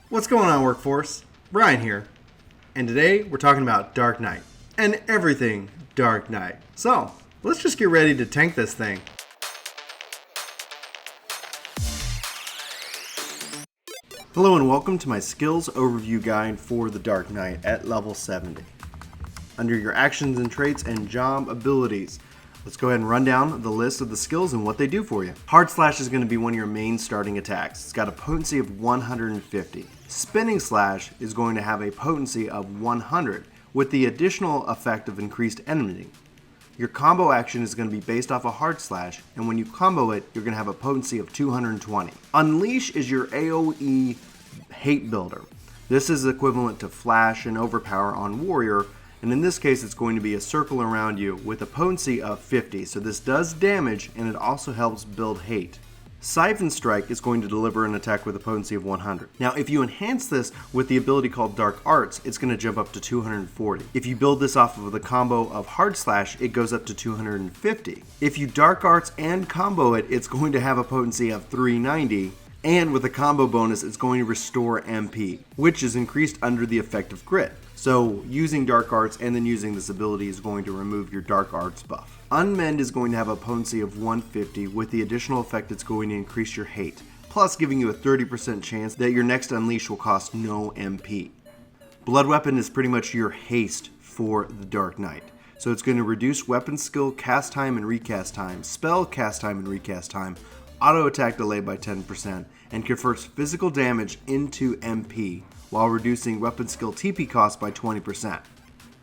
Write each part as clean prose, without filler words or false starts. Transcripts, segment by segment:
What's going on, workforce? Brian here, and today we're talking about Dark Knight and everything Dark Knight. So, let's just get ready to tank this thing. Hello and welcome to my skills overview guide for the Dark Knight at level 70. Under your actions and traits and job abilities, let's go ahead and run down the list of the skills and what they do for you. Hard Slash is going to be one of your main starting attacks. It's got a potency of 150. Spinning Slash is going to have a potency of 100 with the additional effect of increased enemy. Your combo action is going to be based off a Hard Slash, and when you combo it, you're going to have a potency of 220. Unleash is your AoE hate builder. This is equivalent to Flash and Overpower on Warrior, and in this case it's going to be a circle around you with a potency of 50. So this does damage, and it also helps build hate. Siphon Strike is going to deliver an attack with a potency of 100. Now, if you enhance this with the ability called Dark Arts, it's going to jump up to 240. If you build this off of the combo of Hard Slash, it goes up to 250. If you Dark Arts and combo it, it's going to have a potency of 390. And with a combo bonus, it's going to restore MP, which is increased under the effect of Grit. So using Dark Arts and then using this ability is going to remove your Dark Arts buff. Unmend is going to have a potency of 150. With the additional effect, it's going to increase your hate, plus giving you a 30% chance that your next Unleash will cost no MP. Blood Weapon is pretty much your haste for the Dark Knight. So it's going to reduce weapon skill cast time and recast time, spell cast time and recast time, auto attack delay by 10%, and converts physical damage into MP while reducing weapon skill TP cost by 20%.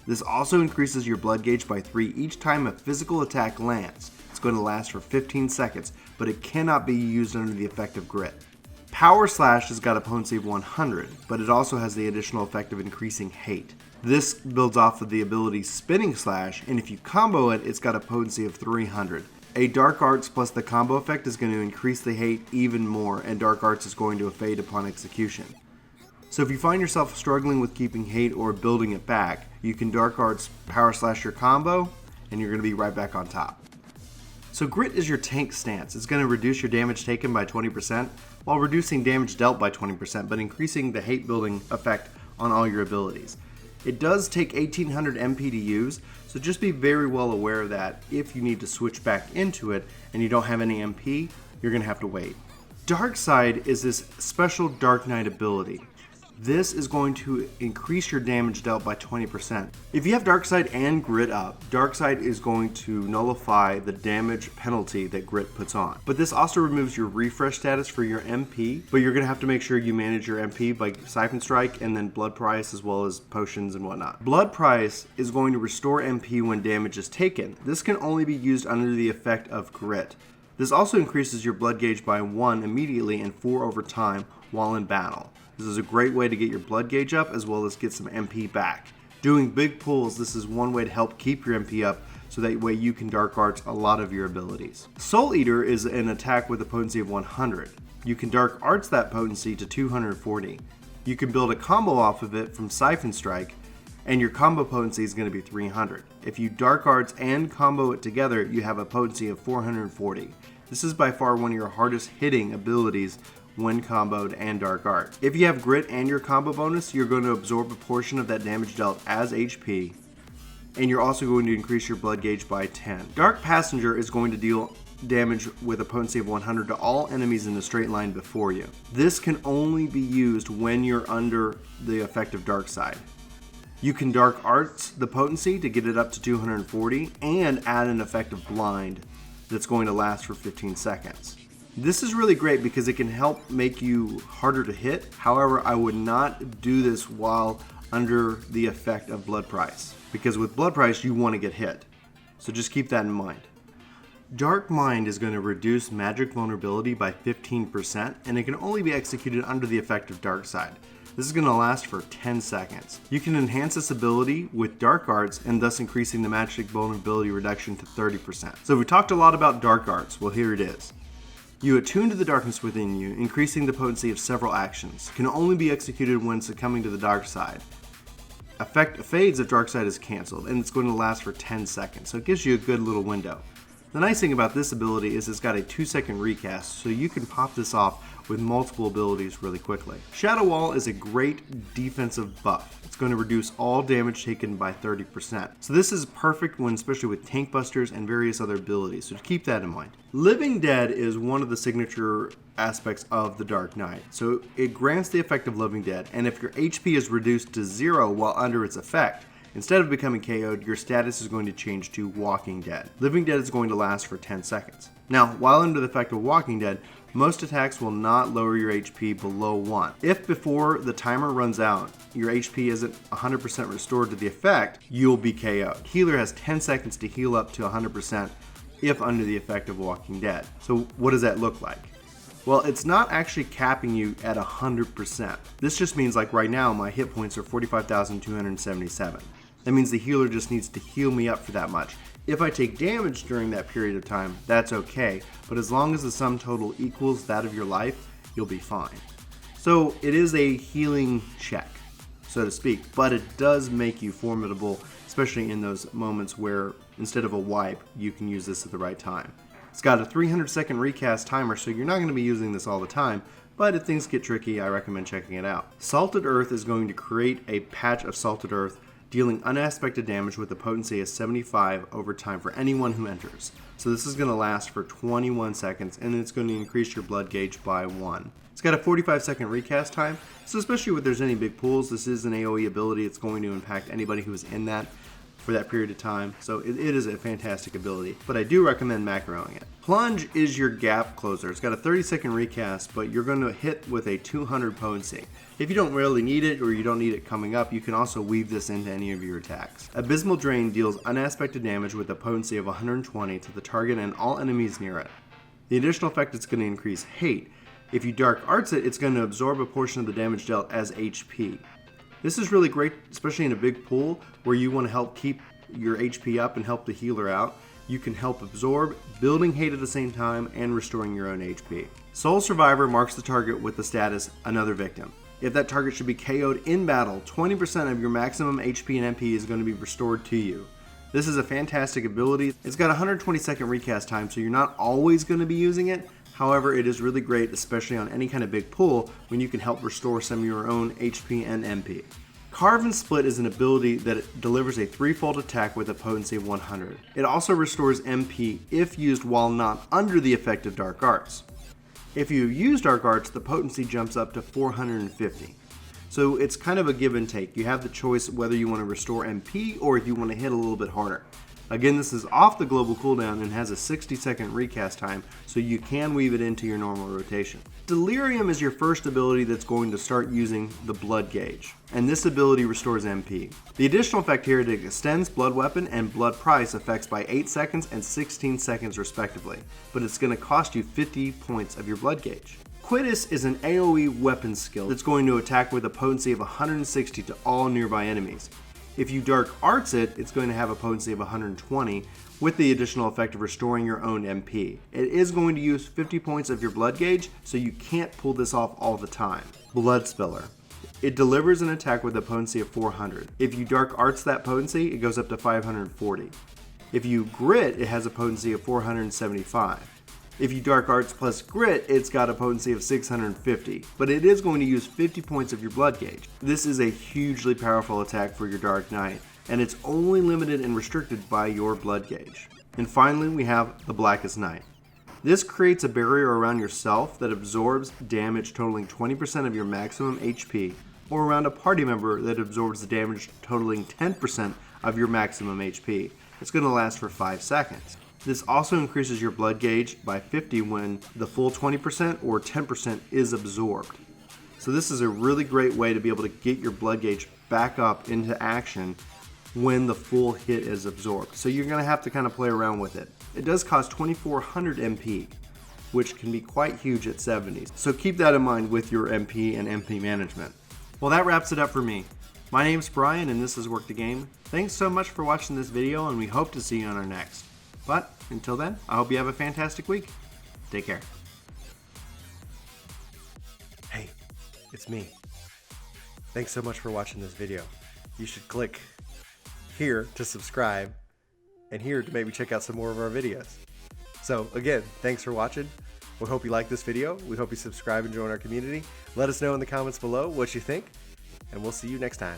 This also increases your blood gauge by 3 each time a physical attack lands. It's going to last for 15 seconds, but it cannot be used under the effect of Grit. Power Slash has got a potency of 100, but it also has the additional effect of increasing hate. This builds off of the ability Spinning Slash, and if you combo it, it's got a potency of 300. A Dark Arts plus the combo effect is going to increase the hate even more, and Dark Arts is going to fade upon execution. So if you find yourself struggling with keeping hate or building it back, you can Dark Arts Power Slash your combo, and you're going to be right back on top. So Grit is your tank stance. It's going to reduce your damage taken by 20%, while reducing damage dealt by 20%, but increasing the hate building effect on all your abilities. It does take 1800 MP to use, so just be very well aware of that. If you need to switch back into it and you don't have any MP, you're going to have to wait. Dark Side is this special Dark Knight ability. This is going to increase your damage dealt by 20%. If you have Dark Side and Grit up, Dark Side is going to nullify the damage penalty that Grit puts on. But this also removes your refresh status for your MP, but you're going to have to make sure you manage your MP by Siphon Strike and then Blood Price as well as potions and whatnot. Blood Price is going to restore MP when damage is taken. This can only be used under the effect of Grit. This also increases your blood gauge by 1 immediately and 4 over time while in battle. This is a great way to get your blood gauge up as well as get some MP back. Doing big pulls, this is one way to help keep your MP up so that way you can Dark Arts a lot of your abilities. Soul Eater is an attack with a potency of 100. You can Dark Arts that potency to 240. You can build a combo off of it from Siphon Strike, and your combo potency is going to be 300. If you Dark Arts and combo it together, you have a potency of 440. This is by far one of your hardest hitting abilities when comboed and Dark Art. If you have Grit and your combo bonus, you're going to absorb a portion of that damage dealt as HP, and you're also going to increase your blood gauge by 10. Dark Passenger is going to deal damage with a potency of 100 to all enemies in a straight line before you. This can only be used when you're under the effect of Dark Side. You can Dark Arts the potency to get it up to 240 and add an effect of Blind that's going to last for 15 seconds. This is really great because it can help make you harder to hit. However, I would not do this while under the effect of Blood Price, because with Blood Price you want to get hit. So just keep that in mind. Dark Mind is going to reduce magic vulnerability by 15%, and it can only be executed under the effect of Dark Side. This is going to last for 10 seconds. You can enhance this ability with Dark Arts and thus increasing the magic vulnerability reduction to 30%. So we talked a lot about Dark Arts. Well, here it is. You attune to the darkness within you, increasing the potency of several actions. Can only be executed when succumbing to the dark side. Effect fades if dark side is cancelled, and it's going to last for 10 seconds, so it gives you a good little window. The nice thing about this ability is it's got a 2-second recast, so you can pop this off with multiple abilities really quickly. Shadow Wall is a great defensive buff. It's going to reduce all damage taken by 30%. So this is perfect when, especially with tank busters and various other abilities, so keep that in mind. Living Dead is one of the signature aspects of the Dark Knight. So it grants the effect of Living Dead, and if your HP is reduced to 0 while under its effect, instead of becoming KO'd, your status is going to change to Walking Dead. Living Dead is going to last for 10 seconds. Now, while under the effect of Walking Dead, most attacks will not lower your HP below 1. If before the timer runs out, your HP isn't 100% restored to the effect, you'll be KO'd. Healer has 10 seconds to heal up to 100% if under the effect of Walking Dead. So what does that look like? Well, it's not actually capping you at 100%. This just means, like right now, my hit points are 45,277. That means the healer just needs to heal me up for that much. If I take damage during that period of time, that's okay, but as long as the sum total equals that of your life, you'll be fine. So it is a healing check, so to speak, but it does make you formidable, especially in those moments where instead of a wipe, you can use this at the right time. It's got a 300-second recast timer, so you're not going to be using this all the time, but if things get tricky, I recommend checking it out. Salted Earth is going to create a patch of Salted Earth dealing unaspected damage with a potency of 75 over time for anyone who enters. So this is going to last for 21 seconds, and it's going to increase your blood gauge by 1. It's got a 45-second recast time, so especially if there's any big pools, this is an AoE ability. It's going to impact anybody who is in that for that period of time, so it is a fantastic ability, but I do recommend macroing it. Plunge is your gap closer. It's got a 30-second recast, but you're going to hit with a 200 potency. If you don't really need it, or you don't need it coming up, you can also weave this into any of your attacks. Abysmal Drain deals unaspected damage with a potency of 120 to the target and all enemies near it. The additional effect is going to increase Hate. If you Dark Arts it, it's going to absorb a portion of the damage dealt as HP. This is really great, especially in a big pool where you want to help keep your HP up and help the healer out. You can help absorb, building hate at the same time, and restoring your own HP. Soul Survivor marks the target with the status Another Victim. If that target should be KO'd in battle, 20% of your maximum HP and MP is going to be restored to you. This is a fantastic ability. It's got a 120-second recast time, so you're not always going to be using it. However, it is really great, especially on any kind of big pool, when you can help restore some of your own HP and MP. Carve and Split is an ability that delivers a 3-fold attack with a potency of 100. It also restores MP if used while not under the effect of Dark Arts. If you use Dark Arts, the potency jumps up to 450. So it's kind of a give and take. You have the choice whether you want to restore MP or if you want to hit a little bit harder. Again, this is off the global cooldown and has a 60-second recast time, so you can weave it into your normal rotation. Delirium is your first ability that's going to start using the blood gauge, and this ability restores MP. The additional effect here is it extends blood weapon and blood price effects by 8 seconds and 16 seconds respectively, but it's going to cost you 50 points of your blood gauge. Coice is an AoE weapon skill that's going to attack with a potency of 160 to all nearby enemies. If you Dark Arts it, it's going to have a potency of 120 with the additional effect of restoring your own MP. It is going to use 50 points of your blood gauge, so you can't pull this off all the time. Blood Spiller. It delivers an attack with a potency of 400. If you Dark Arts that potency, it goes up to 540. If you Grit, it has a potency of 475. If you Dark Arts plus Grit, it's got a potency of 650, but it is going to use 50 points of your blood gauge. This is a hugely powerful attack for your Dark Knight, and it's only limited and restricted by your blood gauge. And finally, we have the Blackest Night. This creates a barrier around yourself that absorbs damage totaling 20% of your maximum HP, or around a party member that absorbs the damage totaling 10% of your maximum HP. It's going to last for 5 seconds. This also increases your blood gauge by 50 when the full 20% or 10% is absorbed. So this is a really great way to be able to get your blood gauge back up into action when the full hit is absorbed. So you're going to have to kind of play around with it. It does cost 2400 MP, which can be quite huge at 70s. So keep that in mind with your MP and MP management. Well, that wraps it up for me. My name's Brian and this is Work the Game. Thanks so much for watching this video and we hope to see you on our next. But until then, I hope you have a fantastic week. Take care. Hey, it's me. Thanks so much for watching this video. You should click here to subscribe and here to maybe check out some more of our videos. So again, thanks for watching. We hope you like this video. We hope you subscribe and join our community. Let us know in the comments below what you think, and we'll see you next time.